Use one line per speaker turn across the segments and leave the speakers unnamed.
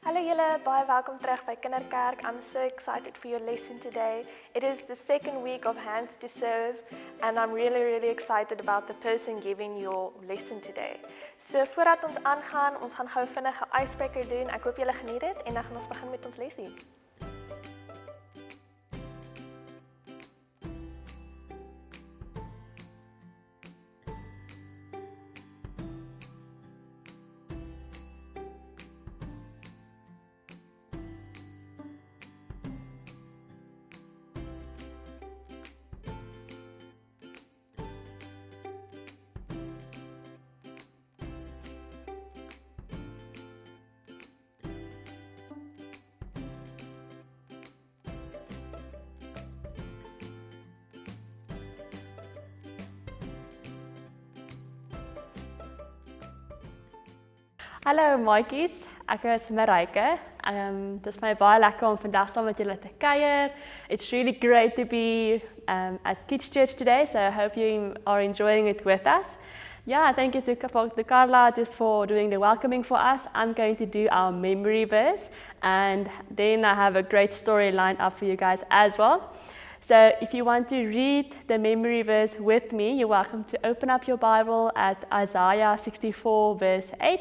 Hallo julle, baie welkom terug by Kinderkerk. I'm so excited for your lesson today. It is the second week of Hands to Serve and I'm really excited about the person giving your lesson today. So voordat ons aangaan, ons gaan gou vinnig 'n icebreaker doen. Ek hoop julle geniet dit en dan gaan ons begin met ons lesie.
Hallo maatjies, ek is Marijke. Dit is my baie lekker om vandag saam met julle te kuier. It's really great to be at Kids Church today, so I hope you are enjoying it with us. Yeah, thank you to Carla just for doing the welcoming for us. I'm going to do our memory verse, and then I have a great story lined up for you guys as well. So if you want to read the memory verse with me, you're welcome to open up your Bible at Isaiah 64 verse 8.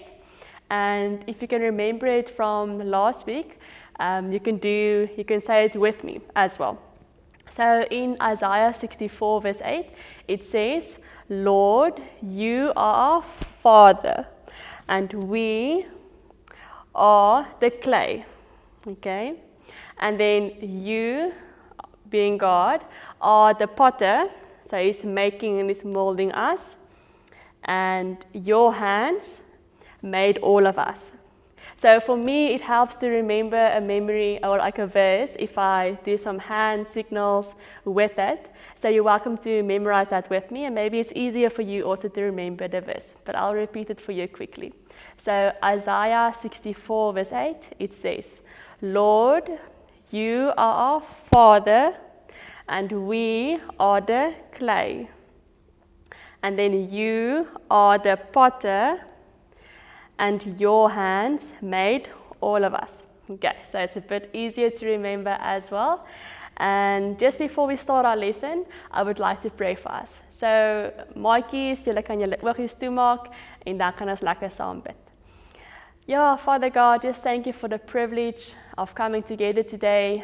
And if you can remember it from last week, you can say it with me as well. So in Isaiah 64 verse 8, it says, Lord, you are our Father, and we are the clay. Okay? And then you, being God, are the potter, so he's making and he's molding us, and your hands made all of us. So for me, it helps to remember a memory or like a verse if I do some hand signals with it. So you're welcome to memorize that with me, and maybe it's easier for you also to remember the verse, but I'll repeat it for you quickly. So Isaiah 64 verse 8, it says, Lord, you are our Father, and we are the clay. And then you are the potter, and your hands made all of us. Okay, so it's a bit easier to remember as well. And just before we start our lesson, I would like to pray for us. So, maatjies, julle kan julle oogies toemaak en dan kan ons lekker saam bid. Yeah, Father God, just thank you for the privilege of coming together today.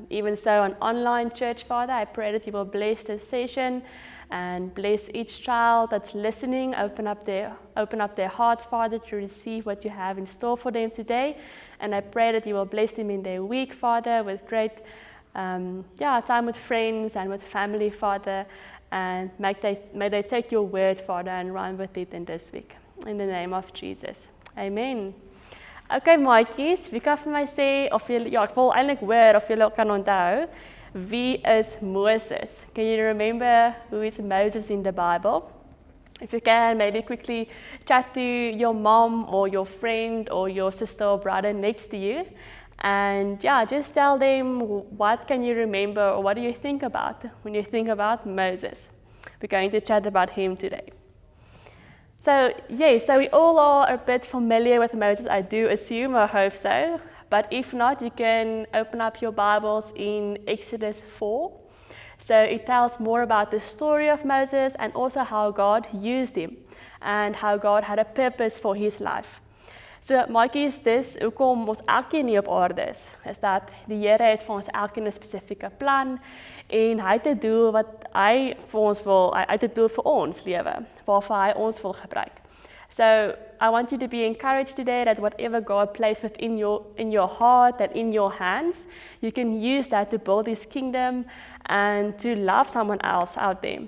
Even so, an online church, Father, I pray that you will bless this session and bless each child that's listening. Open up their hearts, Father, to receive what you have in store for them today. And I pray that you will bless them in their week, Father, with great time with friends and with family, Father. And may they take your word, Father, and run with it in this week. In the name of Jesus. Amen. Okay, maatjies, wie kan vir my sê of julle, ek wil eintlik hoor of julle kan onthou, wie is Moses? Can you remember who is Moses in the Bible? If you can, maybe quickly chat to your mom or your friend or your sister or brother next to you. And yeah, just tell them what can you remember or what do you think about when you think about Moses. We're going to chat about him today. So we all are a bit familiar with Moses, I do assume, or hope so. But if not, you can open up your Bibles in Exodus 4. So it tells more about the story of Moses and also how God used him and how God had a purpose for his life. So maatjies, dis hoekom ons elkeen hier op aarde is dat die Here het vir ons elkeen 'n spesifieke plan en hy het 'n doel wat hy vir ons wil, hy het 'n doel vir ons lewe waarvoor hy ons wil gebruik. So I want you to be encouraged today that whatever God placed within your heart and in your hands, you can use that to build his kingdom and to love someone else out there.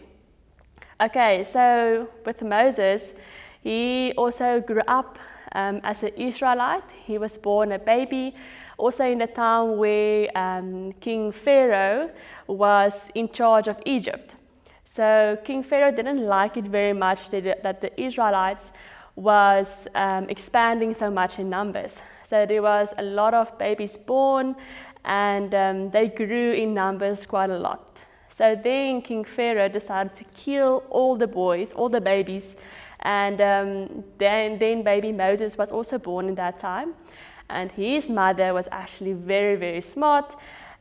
Okay, so with Moses, he also grew up as an Israelite. He was born a baby, also in the time where King Pharaoh was in charge of Egypt. So King Pharaoh didn't like it very much that the Israelites was expanding so much in numbers. So there was a lot of babies born and they grew in numbers quite a lot. So then King Pharaoh decided to kill all the boys, all the babies, and then baby Moses was also born in that time. And his mother was actually very, very smart.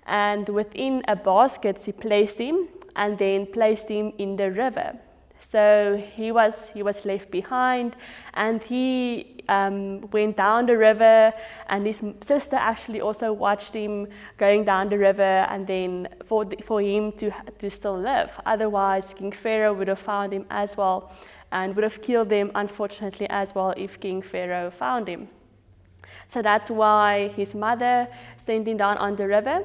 And within a basket, she placed him and then placed him in the river. So he was left behind, and he went down the river, and his sister actually also watched him going down the river, and then for him to still live. Otherwise, King Pharaoh would have found him as well, and would have killed him, unfortunately, as well, if King Pharaoh found him. So that's why his mother sent him down on the river.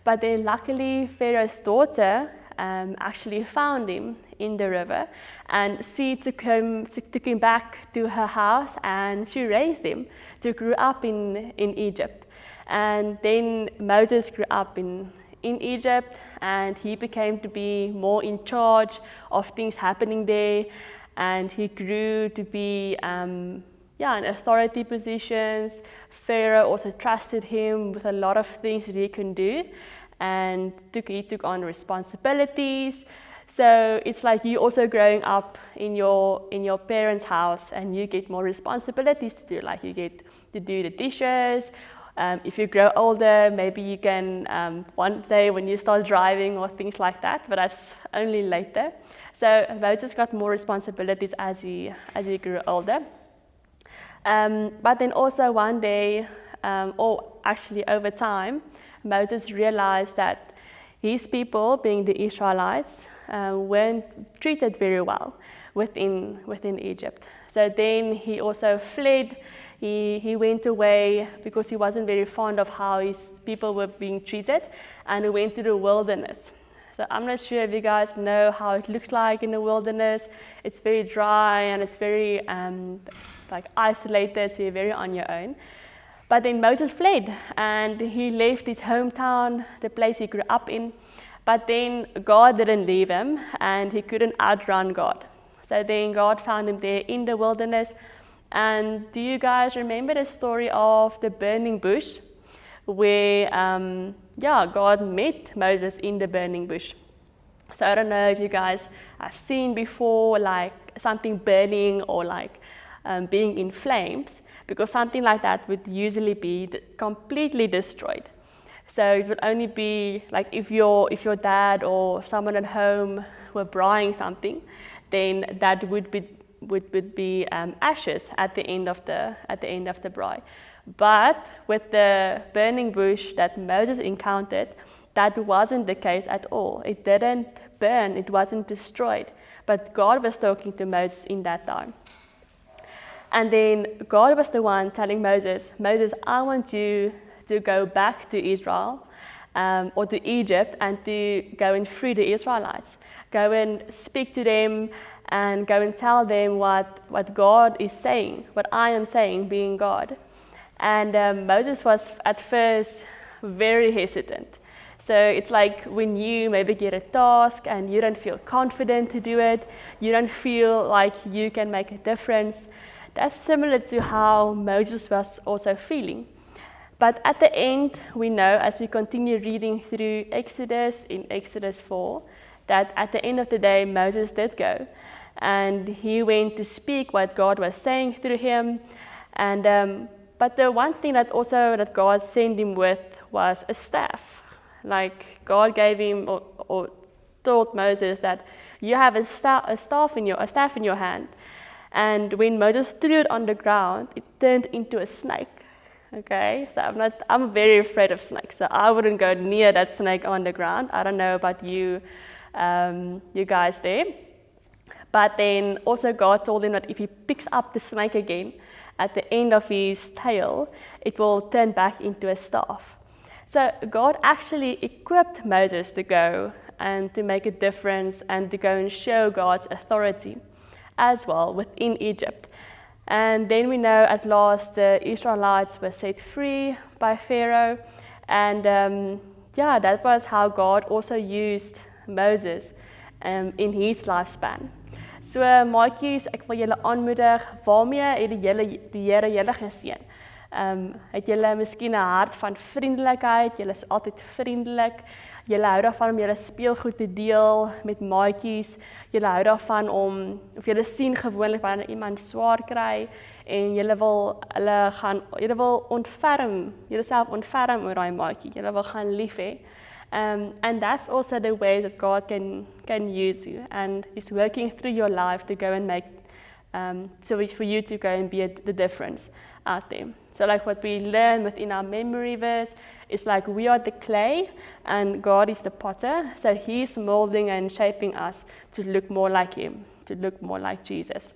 But then luckily, Pharaoh's daughter actually found him in the river, and she took him back to her house, and she raised him to grow up in Egypt. And then Moses grew up in Egypt, and he became to be more in charge of things happening there, and he grew to be in authority positions. Pharaoh also trusted him with a lot of things that he can do, and he took on responsibilities. So it's like you also growing up in your parents' house, and you get more responsibilities to do. Like you get to do the dishes. If you grow older, maybe you can one day when you start driving or things like that. But that's only later. So Moses got more responsibilities as he grew older. But then also one day, or actually over time, Moses realized that his people, being the Israelites, weren't treated very well within Egypt. So then he also fled. He went away because he wasn't very fond of how his people were being treated, and he went to the wilderness. So I'm not sure if you guys know how it looks like in the wilderness. It's very dry, and it's very isolated, so you're very on your own. But then Moses fled, and he left his hometown, the place he grew up in. But then God didn't leave him, and he couldn't outrun God. So then God found him there in the wilderness. And do you guys remember the story of the burning bush, where God met Moses in the burning bush? So I don't know if you guys have seen before, like something burning or like being in flames, because something like that would usually be completely destroyed. So it would only be like if your dad or someone at home were braaiing something, then that would be ashes at the end of the braai. But with the burning bush that Moses encountered, that wasn't the case at all. It didn't burn, it wasn't destroyed. But God was talking to Moses in that time. And then God was the one telling Moses, I want you to go back to Israel or to Egypt, and to go and free the Israelites. Go and speak to them, and go and tell them what God is saying, what I am saying, being God. And Moses was at first very hesitant. So it's like when you maybe get a task and you don't feel confident to do it, you don't feel like you can make a difference. That's similar to how Moses was also feeling. But at the end, we know, as we continue reading through Exodus, in Exodus 4, that at the end of the day, Moses did go. And he went to speak what God was saying through him. And but the one thing that God sent him with was a staff. Like God gave him or told Moses that you have a staff in your hand. And when Moses threw it on the ground, it turned into a snake. Okay, so I'm very afraid of snakes, so I wouldn't go near that snake on the ground. I don't know about you guys there. But then also God told him that if he picks up the snake again, at the end of his tail, it will turn back into a staff. So God actually equipped Moses to go and to make a difference and to go and show God's authority as well within Egypt. And then we know at last the Israelites were set free by Pharaoh. And that was how God also used Moses in his lifespan. So maatjies, ek wil julle aanmoedig, waarmee het die Here julle geseën? Het julle miskien 'n hart van vriendelikheid, julle is altyd vriendelik. Julle hou daarvan om julle speelgoed te deel met maatjies. Julle hou daarvan om of julle sien gewoonlik wanneer iemand swaar kry en julle wil ontferm, julleself ontferm oor daai maatjie. Julle wil gaan lief hê. And that's also the way that God can use you, and is working through your life to go and make, so it's for you to go and be the difference out there. So like what we learn within our memory verse is like we are the clay and God is the potter, so He's molding and shaping us to look more like Him, to look more like Jesus.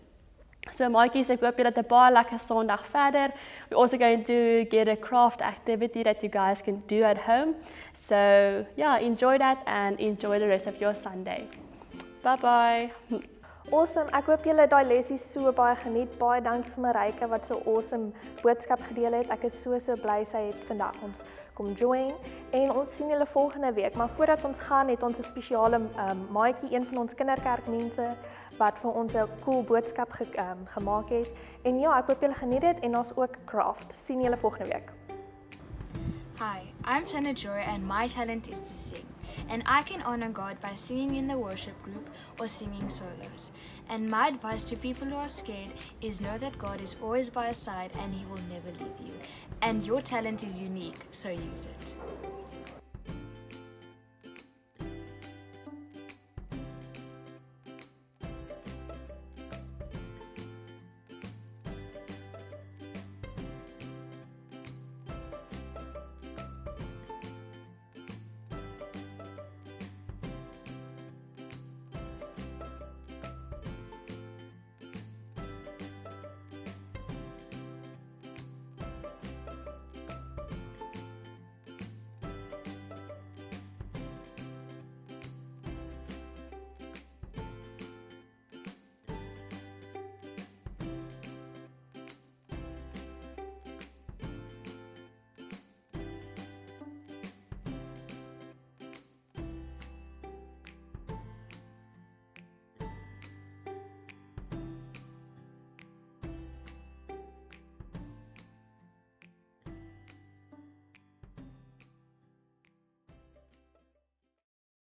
So maatjies, ek hoop julle het 'n baie lekker Sondag verder. We're also going to get a craft activity that you guys can do at home. So yeah, enjoy that and enjoy the rest of your Sunday. Bye bye.
Awesome, ek hoop julle daai lesie so baie geniet. Baie dankie vir Marijke wat so awesome boodskap gedeel het. Ek is so bly sy het vandag ons kom join en ons sien julle volgende week. Maar voordat ons gaan, het ons 'n spesiale maatjie, een van ons kinderkerkmense wat vir ons 'n cool boodskap gemaak het. En ja, ek hoop julle geniet dit en ons ook craft. Sien julle volgende week.
Hi, I'm Shanna Joy and my talent is to sing. And I can honor God by singing in the worship group or singing solos. And my advice to people who are scared is know that God is always by your side and He will never leave you. And your talent is unique, so use it.